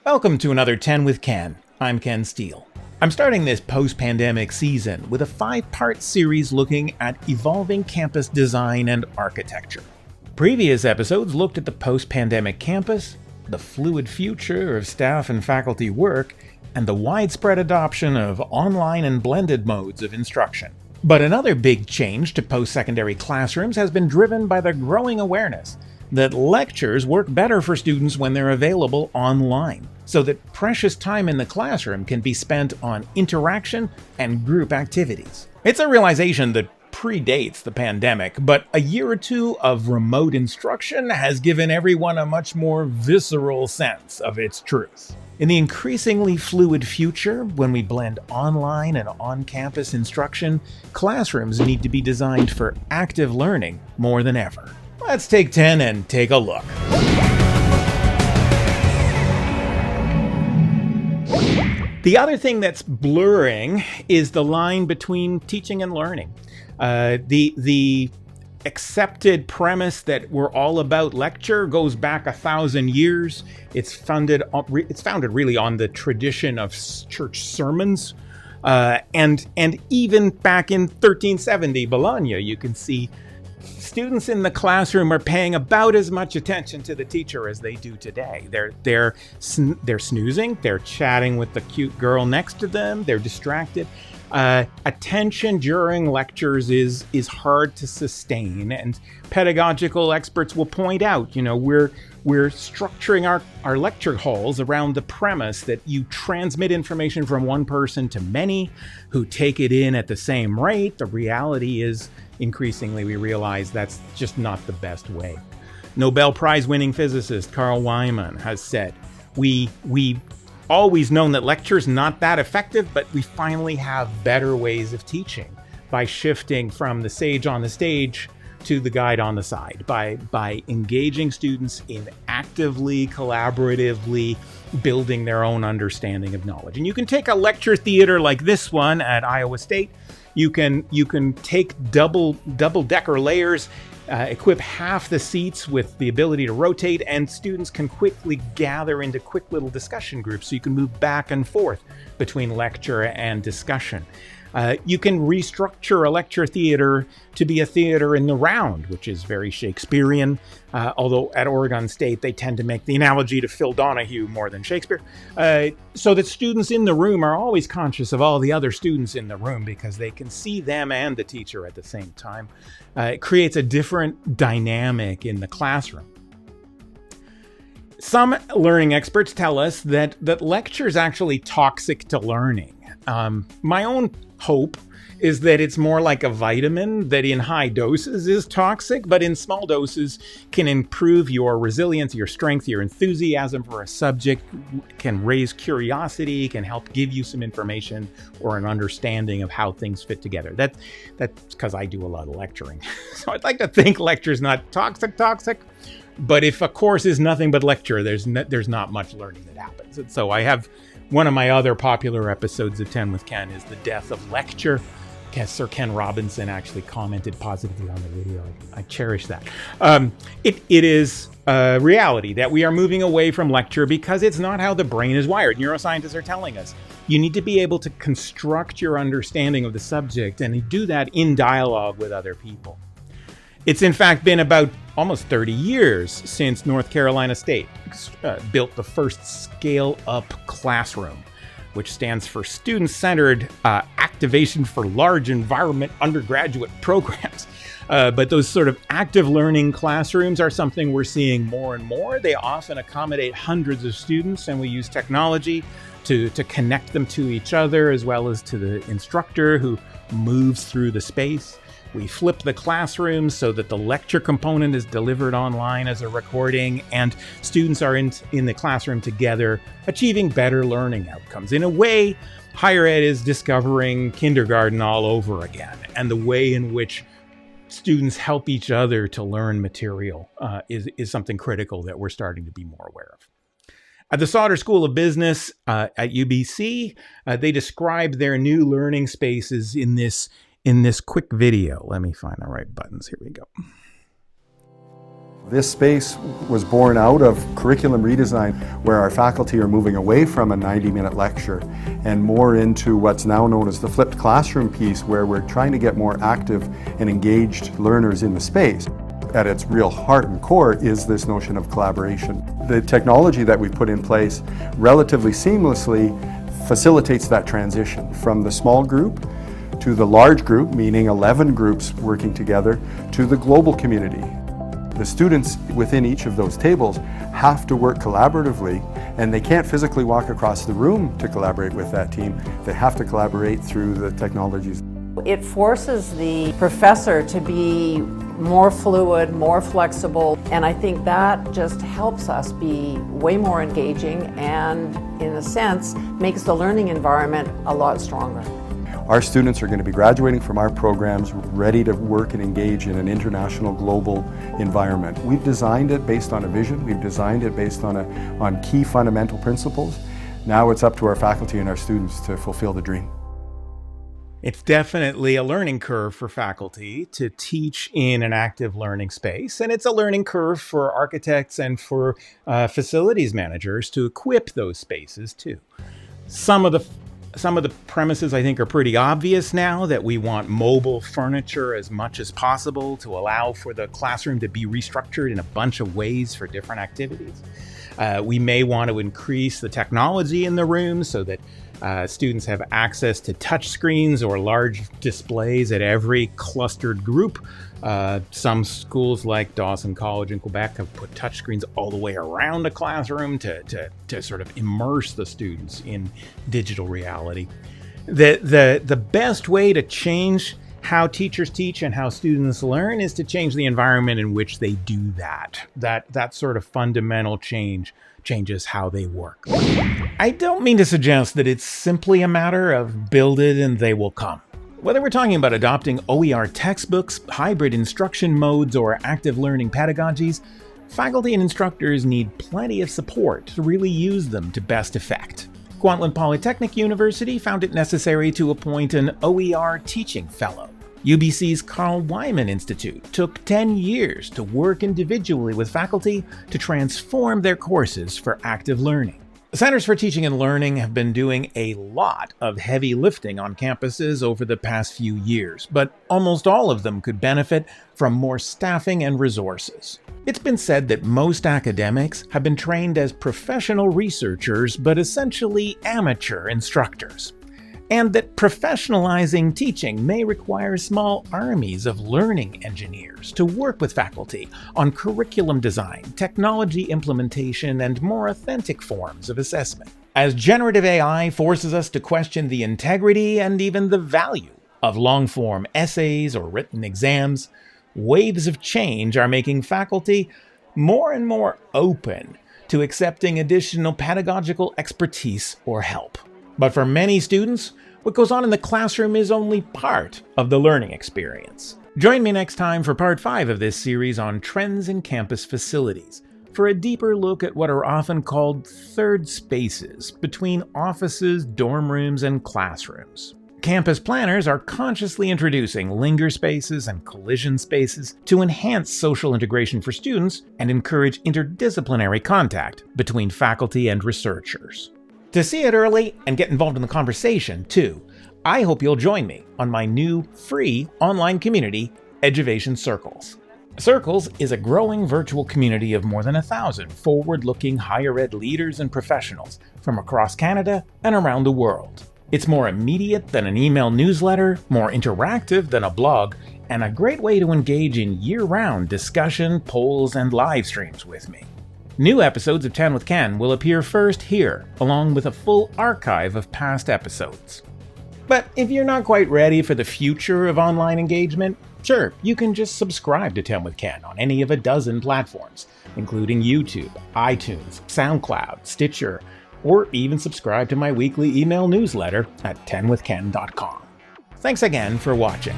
Welcome to another 10 with Ken. I'm Ken Steele. I'm starting this post-pandemic season with a 5-part series looking at evolving campus design and architecture. Previous episodes looked at the post-pandemic campus, the fluid future of staff and faculty work, and the widespread adoption of online and blended modes of instruction. But another big change to post-secondary classrooms has been driven by the growing awareness that lectures work better for students when they're available online, so that precious time in the classroom can be spent on interaction and group activities. It's a realization that predates the pandemic, but a year or two of remote instruction has given everyone a much more visceral sense of its truth. In the increasingly fluid future, when we blend online and on-campus instruction, classrooms need to be designed for active learning more than ever. Let's take 10 and take a look. The other thing that's blurring is the line between teaching and learning. The accepted premise that we're all about lecture goes back 1,000 years. It's founded really on the tradition of church sermons. And even back in 1370, Bologna, you can see students in the classroom are paying about as much attention to the teacher as they do today. They're snoozing, they're chatting with the cute girl next to them, they're distracted. Attention during lectures is hard to sustain, and pedagogical experts will point out, we're structuring our lecture halls around the premise that you transmit information from one person to many who take it in at the same rate. The reality is, increasingly, we realize that's just not the best way. Nobel Prize winning physicist Carl Weiman has said, we've always known that lecture's not that effective, but we finally have better ways of teaching by shifting from the sage on the stage to the guide on the side, by engaging students in actively, collaboratively building their own understanding of knowledge. And you can take a lecture theater like this one at Iowa State. You can take double-decker layers, equip half the seats with the ability to rotate, and students can quickly gather into quick little discussion groups, so you can move back and forth between lecture and discussion. You can restructure a lecture theater to be a theater in the round, which is very Shakespearean, although at Oregon State they tend to make the analogy to Phil Donahue more than Shakespeare, so that students in the room are always conscious of all the other students in the room because they can see them and the teacher at the same time. It creates a different dynamic in the classroom. Some learning experts tell us that lecture is actually toxic to learning. My own hope is that it's more like a vitamin that in high doses is toxic, but in small doses can improve your resilience, your strength, your enthusiasm for a subject, can raise curiosity, can help give you some information or an understanding of how things fit together. That's because I do a lot of lecturing. So I'd like to think lecture is not toxic, but if a course is nothing but lecture, there's not much learning that happens. And so I have one of my other popular episodes of 10 with Ken is The Death of Lecture. Sir Ken Robinson actually commented positively on the video. I cherish that. It is a reality that we are moving away from lecture because it's not how the brain is wired. Neuroscientists are telling us you need to be able to construct your understanding of the subject and do that in dialogue with other people. It's in fact been about almost 30 years since North Carolina State built the first scale-up classroom, which stands for Student-Centered Activation for Large Environment Undergraduate Programs. But those sort of active learning classrooms are something we're seeing more and more. They often accommodate hundreds of students, and we use technology to connect them to each other as well as to the instructor who moves through the space. We flip the classroom so that the lecture component is delivered online as a recording, and students are in the classroom together, achieving better learning outcomes. In a way, higher ed is discovering kindergarten all over again, and the way in which students help each other to learn material is something critical that we're starting to be more aware of. At the Sauder School of Business at UBC, they described their new learning spaces in this quick video. Let me find the right buttons. Here we go. This space was born out of curriculum redesign where our faculty are moving away from a 90-minute lecture and more into what's now known as the flipped classroom piece, where we're trying to get more active and engaged learners in the space. At its real heart and core is this notion of collaboration. The technology that we've put in place relatively seamlessly facilitates that transition from the small group to the large group, meaning 11 groups working together, to the global community. The students within each of those tables have to work collaboratively, and they can't physically walk across the room to collaborate with that team. They have to collaborate through the technologies. It forces the professor to be more fluid, more flexible, and I think that just helps us be way more engaging and, in a sense, makes the learning environment a lot stronger. Our students are going to be graduating from our programs ready to work and engage in an international, global environment. We've designed it based on a vision. We've designed it based on key fundamental principles. Now it's up to our faculty and our students to fulfill the dream. It's definitely a learning curve for faculty to teach in an active learning space, and it's a learning curve for architects and for facilities managers to equip those spaces too. Some of the premises, I think, are pretty obvious now, that we want mobile furniture as much as possible to allow for the classroom to be restructured in a bunch of ways for different activities. We may want to increase the technology in the room so that students have access to touch screens or large displays at every clustered group. Some schools like Dawson College in Quebec have put touchscreens all the way around the classroom to sort of immerse the students in digital reality. The best way to change how teachers teach and how students learn is to change the environment in which they do that. That sort of fundamental changes how they work. I don't mean to suggest that it's simply a matter of build it and they will come. Whether we're talking about adopting OER textbooks, hybrid instruction modes, or active learning pedagogies, faculty and instructors need plenty of support to really use them to best effect. Kwantlen Polytechnic University found it necessary to appoint an OER teaching fellow. UBC's Carl Weiman Institute took 10 years to work individually with faculty to transform their courses for active learning. Centers for Teaching and Learning have been doing a lot of heavy lifting on campuses over the past few years, but almost all of them could benefit from more staffing and resources. It's been said that most academics have been trained as professional researchers, but essentially amateur instructors, and that professionalizing teaching may require small armies of learning engineers to work with faculty on curriculum design, technology implementation, and more authentic forms of assessment. As generative AI forces us to question the integrity and even the value of long-form essays or written exams, waves of change are making faculty more and more open to accepting additional pedagogical expertise or help. But for many students, what goes on in the classroom is only part of the learning experience. Join me next time for part 5 of this series on trends in campus facilities, for a deeper look at what are often called third spaces between offices, dorm rooms, and classrooms. Campus planners are consciously introducing linger spaces and collision spaces to enhance social integration for students and encourage interdisciplinary contact between faculty and researchers. To see it early and get involved in the conversation, too, I hope you'll join me on my new free online community, Eduvation Circles. Circles is a growing virtual community of more than 1,000 forward-looking higher ed leaders and professionals from across Canada and around the world. It's more immediate than an email newsletter, more interactive than a blog, and a great way to engage in year-round discussion, polls, and live streams with me. New episodes of 10 with Ken will appear first here, along with a full archive of past episodes. But if you're not quite ready for the future of online engagement, sure, you can just subscribe to 10 with Ken on any of a dozen platforms, including YouTube, iTunes, SoundCloud, Stitcher, or even subscribe to my weekly email newsletter at 10withken.com. Thanks again for watching.